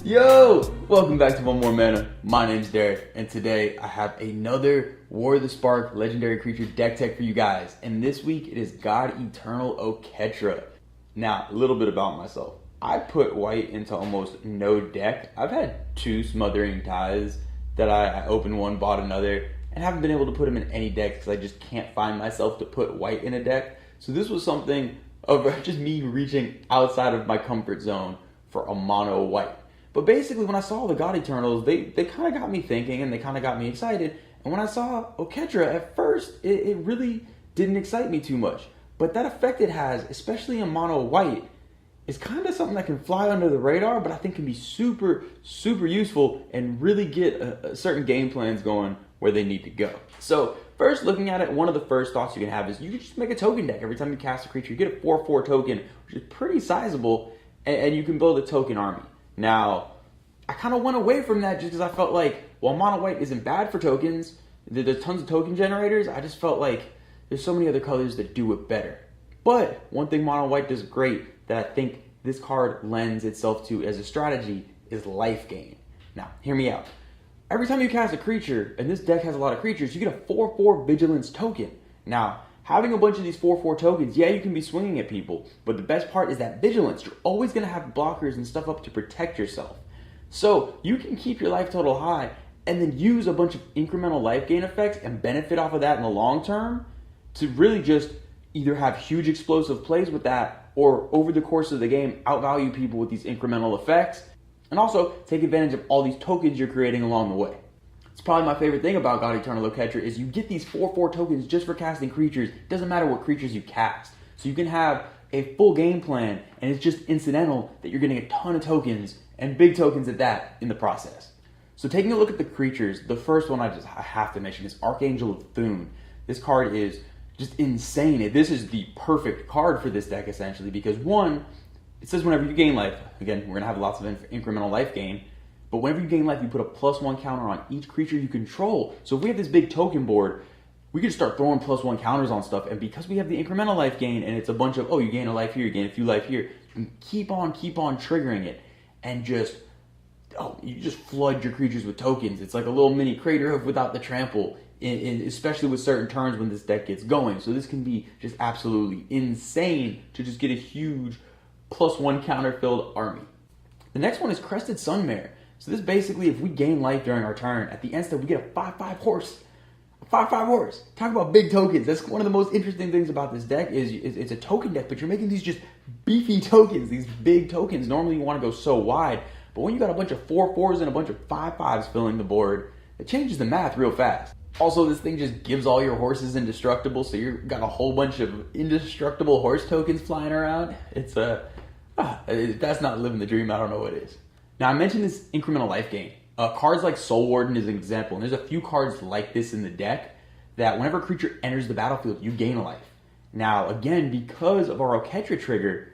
Yo! Welcome back to One More Mana. My name's Derek, and today I have another War of the Spark legendary creature deck tech for you guys. And this week it is God Eternal Oketra. Now, a little bit about myself. I put white into almost no deck. I've had two Smothering Ties that I opened one, bought another, and haven't been able to put them in any deck because I just can't find myself to put white in a deck. So this was something of just me reaching outside of my comfort zone for a mono white. But basically, when I saw the God Eternals, they kind of got me thinking and they kind of got me excited. And when I saw Oketra, at first, it really didn't excite me too much. But that effect it has, especially in mono white, is kind of something that can fly under the radar, but I think can be super, super useful and really get certain game plans going where they need to go. So first, looking at it, one of the first thoughts you can have is you can just make a token deck. Every time you cast a creature, you get a 4/4 token, which is pretty sizable, and you can build a token army. Now, I kind of went away from that just because I felt like, while mono white isn't bad for tokens, there's tons of token generators, I just felt like there's so many other colors that do it better. But one thing mono white does great that I think this card lends itself to as a strategy is life gain. Now, hear me out. Every time you cast a creature, and this deck has a lot of creatures, you get a 4/4 vigilance token. Now, having a bunch of these 4/4 tokens, yeah, you can be swinging at people, but the best part is that vigilance. You're always going to have blockers and stuff up to protect yourself. So you can keep your life total high and then use a bunch of incremental life gain effects and benefit off of that in the long term to really just either have huge explosive plays with that or over the course of the game outvalue people with these incremental effects and also take advantage of all these tokens you're creating along the way. It's probably my favorite thing about God Eternal Oketra is you get these 4/4 tokens just for casting creatures. It doesn't matter what creatures you cast. So you can have a full game plan and it's just incidental that you're getting a ton of tokens and big tokens at that in the process. So taking a look at the creatures, the first one I have to mention is Archangel of Thune. This card is just insane. This is the perfect card for this deck essentially because one, it says whenever you gain life, again, we're going to have lots of incremental life gain, but whenever you gain life, you put a +1 counter on each creature you control. So if we have this big token board, we can start throwing +1 counters on stuff, and because we have the incremental life gain, and it's a bunch of, you gain a life here, you gain a few life here, you can keep on triggering it, and you just flood your creatures with tokens. It's like a little mini Crater Hoof without the trample, especially with certain turns when this deck gets going. So this can be just absolutely insane to just get a huge +1 counter-filled army. The next one is Crested Sunmare. So this basically, if we gain life during our turn, at the end step, we get a 5/5 horse. A 5/5 horse. Talk about big tokens. That's one of the most interesting things about this deck is it's a token deck, but you're making these just beefy tokens, these big tokens. Normally you want to go so wide, but when you got a bunch of 4/4s and a bunch of 5/5s filling the board, it changes the math real fast. Also, this thing just gives all your horses indestructible, so you've got a whole bunch of indestructible horse tokens flying around. It's if that's not living the dream, I don't know what is. Now, I mentioned this incremental life gain. Cards like Soul Warden is an example, and there's a few cards like this in the deck that whenever a creature enters the battlefield, you gain a life. Now, again, because of our Oketra trigger,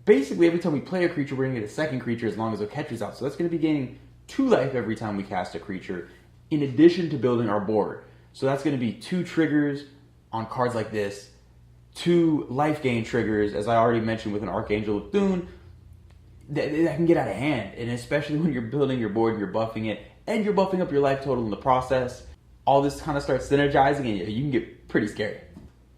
basically every time we play a creature, we're going to get a second creature as long as Oketra's out. So that's going to be gaining 2 life every time we cast a creature, in addition to building our board. So that's going to be 2 triggers on cards like this, 2 life gain triggers, as I already mentioned with an Archangel of Thune, that can get out of hand. And especially when you're building your board and you're buffing it, and you're buffing up your life total in the process, all this kind of starts synergizing and you can get pretty scary.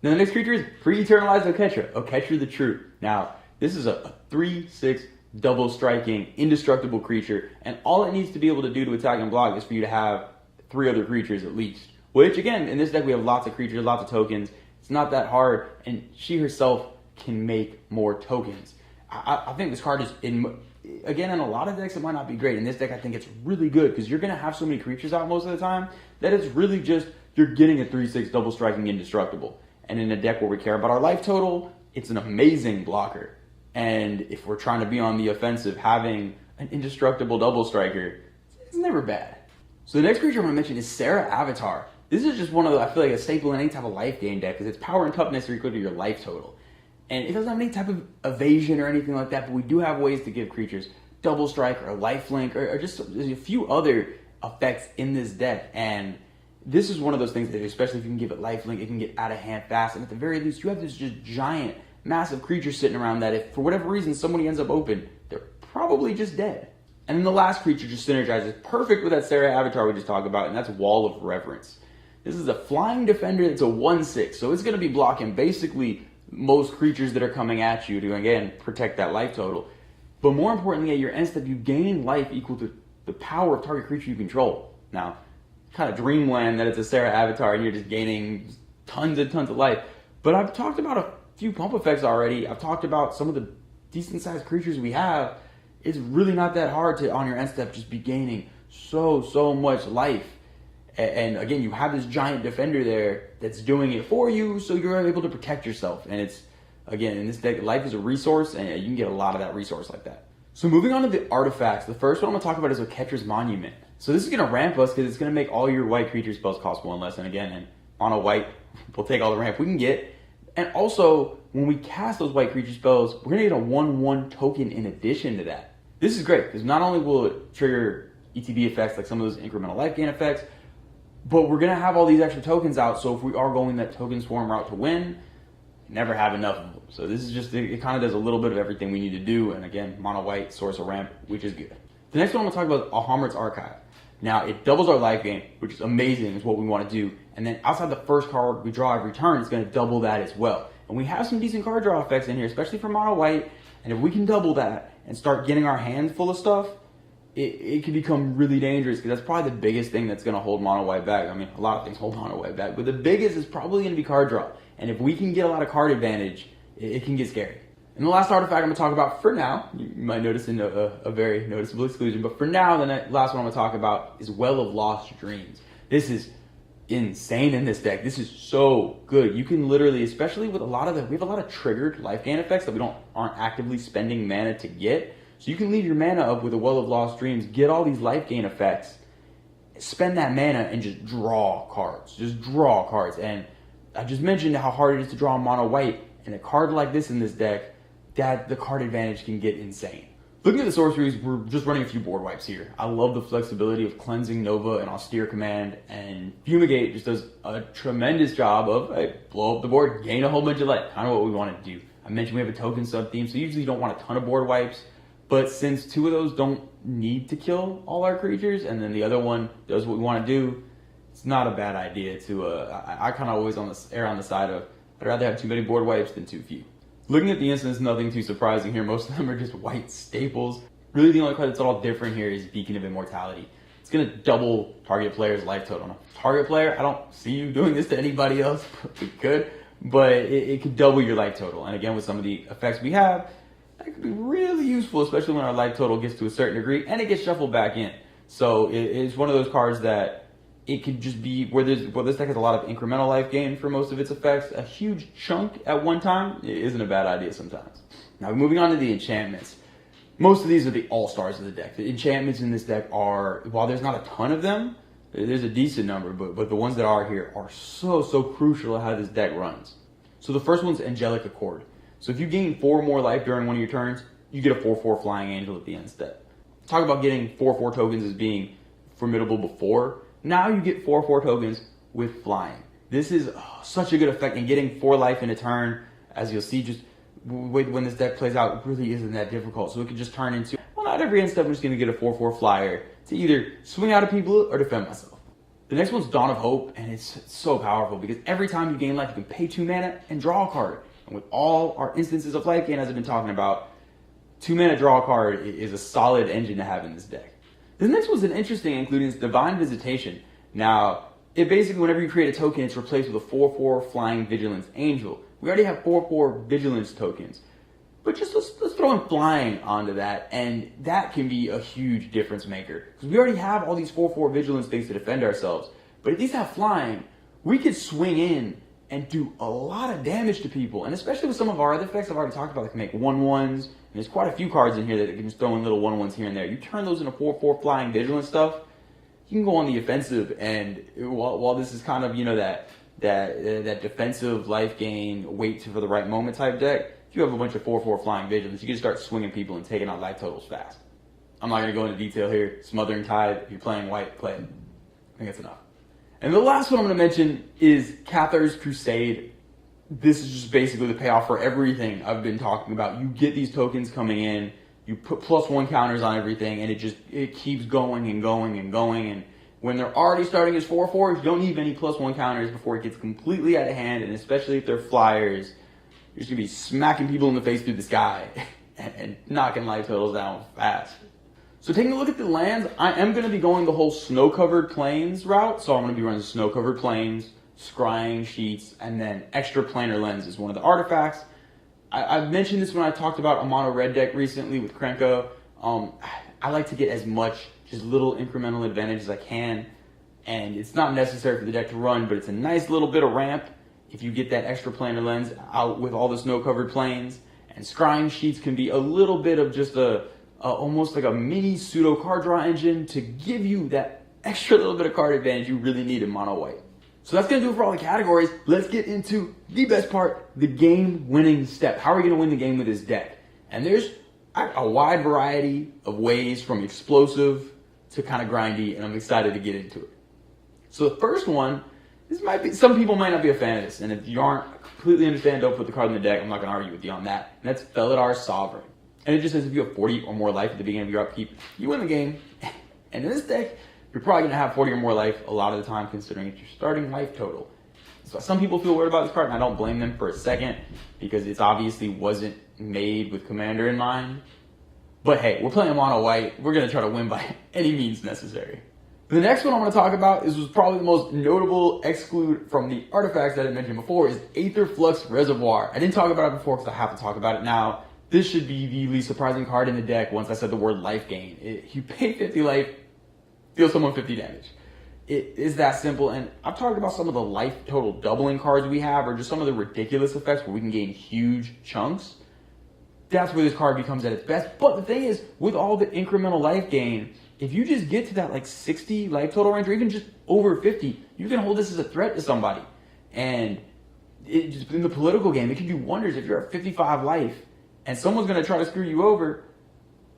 Now the next creature is Pre-Eternalized Oketra, Oketra the True. Now, this is a 3/6 double striking, indestructible creature, and all it needs to be able to do to attack and block is for you to have 3 other creatures at least. Which, again, in this deck we have lots of creatures, lots of tokens. It's not that hard, and she herself can make more tokens. I think this card is, in a lot of decks it might not be great. In this deck I think it's really good because you're going to have so many creatures out most of the time that it's really just, you're getting a 3/6 double striking indestructible. And in a deck where we care about our life total, it's an amazing blocker. And if we're trying to be on the offensive, having an indestructible double striker, it's never bad. So the next creature I'm going to mention is Serra Avatar. This is just one of the, I feel like, a staple in any type of life gain deck because its power and toughness are equal to your life total. And it doesn't have any type of evasion or anything like that, but we do have ways to give creatures double strike or lifelink or just a few other effects in this deck. And this is one of those things that, especially if you can give it lifelink, it can get out of hand fast. And at the very least, you have this just giant, massive creature sitting around that if for whatever reason somebody ends up open, they're probably just dead. And then the last creature just synergizes perfect with that Sarah avatar we just talked about, and that's Wall of Reverence. This is a flying defender that's a 1/6, so it's going to be blocking basically most creatures that are coming at you to, again, protect that life total. But more importantly, at your end step, you gain life equal to the power of target creature you control. Now, kind of dreamland that it's a Sarah avatar and you're just gaining tons and tons of life. But I've talked about a few pump effects already. I've talked about some of the decent sized creatures we have. It's really not that hard to, on your end step, just be gaining so much life. And again, you have this giant defender there that's doing it for you, so you're able to protect yourself. And it's, again, in this deck, life is a resource, and you can get a lot of that resource like that. So moving on to the artifacts, the first one I'm going to talk about is Oketra's Monument. So this is going to ramp us because it's going to make all your white creature spells cost 1 less. And again, and on a white, we'll take all the ramp we can get. And also, when we cast those white creature spells, we're going to get a 1/1 token in addition to that. This is great because not only will it trigger ETB effects like some of those incremental life gain effects, but we're going to have all these extra tokens out, so if we are going that token swarm route to win, never have enough of them. So this is just, it kind of does a little bit of everything we need to do, and again, mono white, source a ramp, which is good. The next one I'm going to talk about is Alhammar's Archive. Now, it doubles our life gain, which is amazing, is what we want to do, and then outside the first card we draw every turn, it's going to double that as well. And we have some decent card draw effects in here, especially for mono white, and if we can double that and start getting our hands full of stuff, it can become really dangerous because that's probably the biggest thing that's going to hold mono white back. I mean, a lot of things hold mono white back, but the biggest is probably going to be card draw. And if we can get a lot of card advantage, it can get scary. And the last artifact I'm going to talk about for now, you might notice a very noticeable exclusion, but for now, the last one I'm going to talk about is Well of Lost Dreams. This is insane in this deck. This is so good. You can literally, especially with we have a lot of triggered life gain effects that we aren't actively spending mana to get. So you can leave your mana up with a Well of Lost Dreams, get all these life gain effects, spend that mana and just draw cards. Just draw cards. And I just mentioned how hard it is to draw mono white. And a card like this in this deck, that the card advantage can get insane. Looking at the sorceries, we're just running a few board wipes here. I love the flexibility of Cleansing Nova and Austere Command, and Fumigate just does a tremendous job of blow up the board, gain a whole bunch of life. Kind of what we want to do. I mentioned we have a token sub-theme, so usually you don't want a ton of board wipes. But since 2 of those don't need to kill all our creatures, and then the other one does what we want to do, it's not a bad idea to, I kind of always err on the side of, I'd rather have too many board wipes than too few. Looking at the instance, nothing too surprising here. Most of them are just white staples. Really the only card that's all different here is Beacon of Immortality. It's going to double target player's life total. Now, target player, I don't see you doing this to anybody else. It could, but it could double your life total. And again, with some of the effects we have, that could be really useful, especially when our life total gets to a certain degree and it gets shuffled back in. So it's one of those cards that it could just be where this deck has a lot of incremental life gain for most of its effects. A huge chunk at one time isn't a bad idea sometimes. Now moving on to the enchantments. Most of these are the all-stars of the deck. The enchantments in this deck are, while there's not a ton of them, there's a decent number, but the ones that are here are so crucial to how this deck runs. So the first one's Angelic Accord. So if you gain 4 more life during one of your turns, you get a 4/4 Flying Angel at the end step. Talk about getting 4/4 tokens as being formidable before. Now you get 4/4 tokens with flying. This is such a good effect, and getting 4 life in a turn, as you'll see, just when this deck plays out, it really isn't that difficult. So it can just turn into, well, not every end step I'm just going to get a 4/4 flyer to either swing out at people or defend myself. The next one's Dawn of Hope, and it's so powerful because every time you gain life, you can pay 2 mana and draw a card. And with all our instances of life gain, as I've been talking about, 2 mana draw a card is a solid engine to have in this deck. The next one's an interesting, including Divine Visitation. Now, it basically, whenever you create a token, it's replaced with a 4/4 Flying Vigilance Angel. We already have 4/4 Vigilance tokens. But just let's throw in flying onto that, and that can be a huge difference maker. Because we already have all these 4/4 Vigilance things to defend ourselves. But if these have flying, we could swing in and do a lot of damage to people. And especially with some of our other effects I've already talked about, that can make 1/1s. And there's quite a few cards in here that can just throw in little 1/1s here and there. You turn those into 4/4 Flying Vigilance stuff, you can go on the offensive. And while this is kind of, that defensive life gain, wait for the right moment type deck, if you have a bunch of 4/4 Flying Vigilance, you can start swinging people and taking out life totals fast. I'm not going to go into detail here. Smothering Tide, if you're playing white, play it. I think that's enough. And the last one I'm going to mention is Cathar's Crusade. This is just basically the payoff for everything I've been talking about. You get these tokens coming in you put +1 counters on everything, and it keeps going and going and going. And when they're already starting as 4/4s, you don't need any +1 counters before it gets completely out of hand. And especially if they're flyers, you're just gonna be smacking people in the face through the sky and knocking life totals down fast. So taking a look at the lands, I am going to be going the whole snow-covered plains route. So I'm going to be running snow-covered plains, scrying sheets, and then extra planar lens is one of the artifacts. I've mentioned this when I talked about a mono red deck recently with Krenko. I like to get as much, just little incremental advantage as I can. And it's not necessary for the deck to run, but it's a nice little bit of ramp if you get that extra planar lens out with all the snow-covered plains. And scrying sheets can be a little bit of just almost like a mini pseudo card draw engine to give you that extra little bit of card advantage you really need in mono white. So that's going to do it for all the categories. Let's get into the best part, the game winning step. How are we going to win the game with this deck? And there's a wide variety of ways from explosive to kind of grindy, and I'm excited to get into it. So the first one, some people might not be a fan of this, and if you aren't completely understand, don't put the card in the deck. I'm not going to argue with you on that. And that's Felidar Sovereign. And it just says if you have 40 or more life at the beginning of your upkeep, you win the game. And in this deck, you're probably going to have 40 or more life a lot of the time, considering it's your starting life total. So some people feel weird about this card, and I don't blame them for a second, because it obviously wasn't made with Commander in mind. But hey, we're playing mono white. We're going to try to win by any means necessary. The next one I want to talk about was probably the most notable exclude from the artifacts that I mentioned before is Aether Flux Reservoir. I didn't talk about it before because I have to talk about it now. This should be the least surprising card in the deck once I said the word life gain. You pay 50 life, deal someone 50 damage. It is that simple, and I've talked about some of the life total doubling cards we have, or just some of the ridiculous effects where we can gain huge chunks. That's where this card becomes at its best. But the thing is, with all the incremental life gain, if you just get to that like 60 life total range, or even just over 50, you can hold this as a threat to somebody. And just in the political game, it can do wonders if you're at 55 life and someone's going to try to screw you over.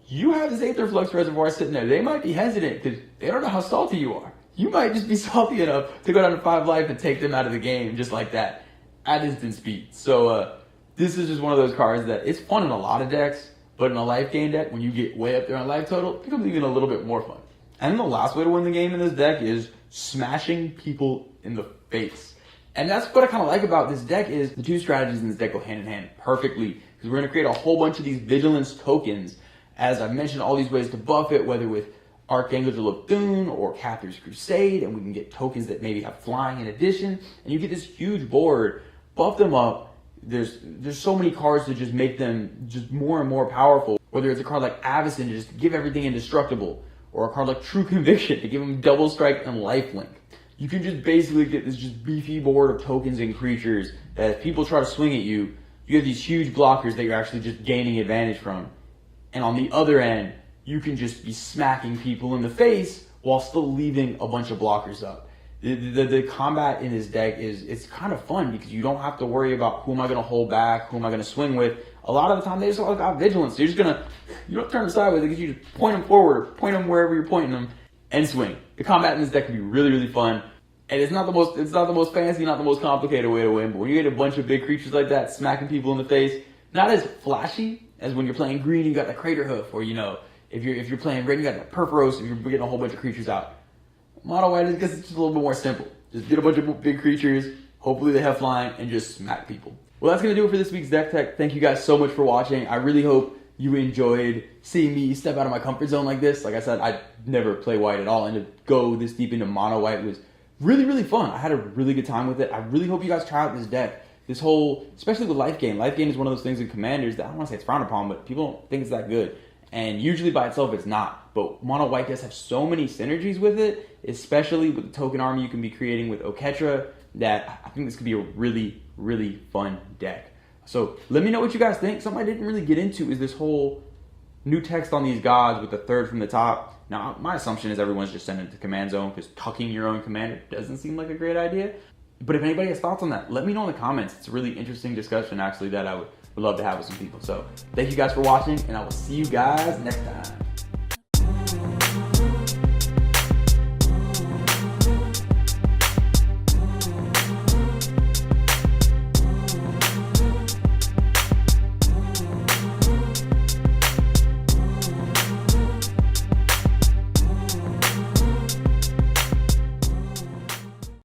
You have this Aether Flux Reservoir sitting there. They might be hesitant because they don't know how salty you are. You might just be salty enough to go down to 5 life and take them out of the game just like that at instant speed. So this is just one of those cards that it's fun in a lot of decks, but in a life gain deck, when you get way up there on life total, it becomes even a little bit more fun. And the last way to win the game in this deck is smashing people in the face. And that's what I kind of like about this deck is the two strategies in this deck go hand in hand perfectly, because we're going to create a whole bunch of these Vigilance tokens. As I've mentioned, all these ways to buff it, whether with Archangel of Thune or Catherine's Crusade, and we can get tokens that maybe have flying in addition, and you get this huge board, buff them up. There's so many cards to just make them just more and more powerful, whether it's a card like Avacyn to just give everything indestructible, or a card like True Conviction to give them double strike and lifelink. You can just basically get this just beefy board of tokens and creatures that if people try to swing at you, you have these huge blockers that you're actually just gaining advantage from. And on the other end, you can just be smacking people in the face while still leaving a bunch of blockers up. The combat in this deck it's kind of fun because you don't have to worry about who am I going to hold back, who am I going to swing with. A lot of the time, they just all got vigilance. So you don't turn them sideways because you just point them forward, point them wherever you're pointing them, and swing. The combat in this deck can be really, really fun. And it's not the most fancy, not the most complicated way to win, but when you get a bunch of big creatures like that, smacking people in the face, not as flashy as when you're playing green, you got the Crater Hoof, or if you're playing red, you got the Perforos, if you're getting a whole bunch of creatures out. Mono white is because it's just a little bit more simple. Just get a bunch of big creatures, hopefully they have flying, and just smack people. Well, that's going to do it for this week's deck tech. Thank you guys so much for watching. I really hope you enjoyed seeing me step out of my comfort zone like this. Like I said, I never play white at all, and to go this deep into mono white was really, really fun. I had a really good time with it. I really hope you guys try out this deck. This whole, especially with life gain. Life gain is one of those things in Commanders that I don't want to say it's frowned upon, but people don't think it's that good. And usually by itself, it's not. But mono white does have so many synergies with it, especially with the token army you can be creating with Oketra, that I think this could be a really, really fun deck. So let me know what you guys think. Something I didn't really get into is this whole new text on these gods with the third from the top. Now, my assumption is everyone's just sending it to command zone because tucking your own commander doesn't seem like a great idea. But if anybody has thoughts on that, let me know in the comments. It's a really interesting discussion, actually, that I would love to have with some people. So thank you guys for watching, and I will see you guys next time.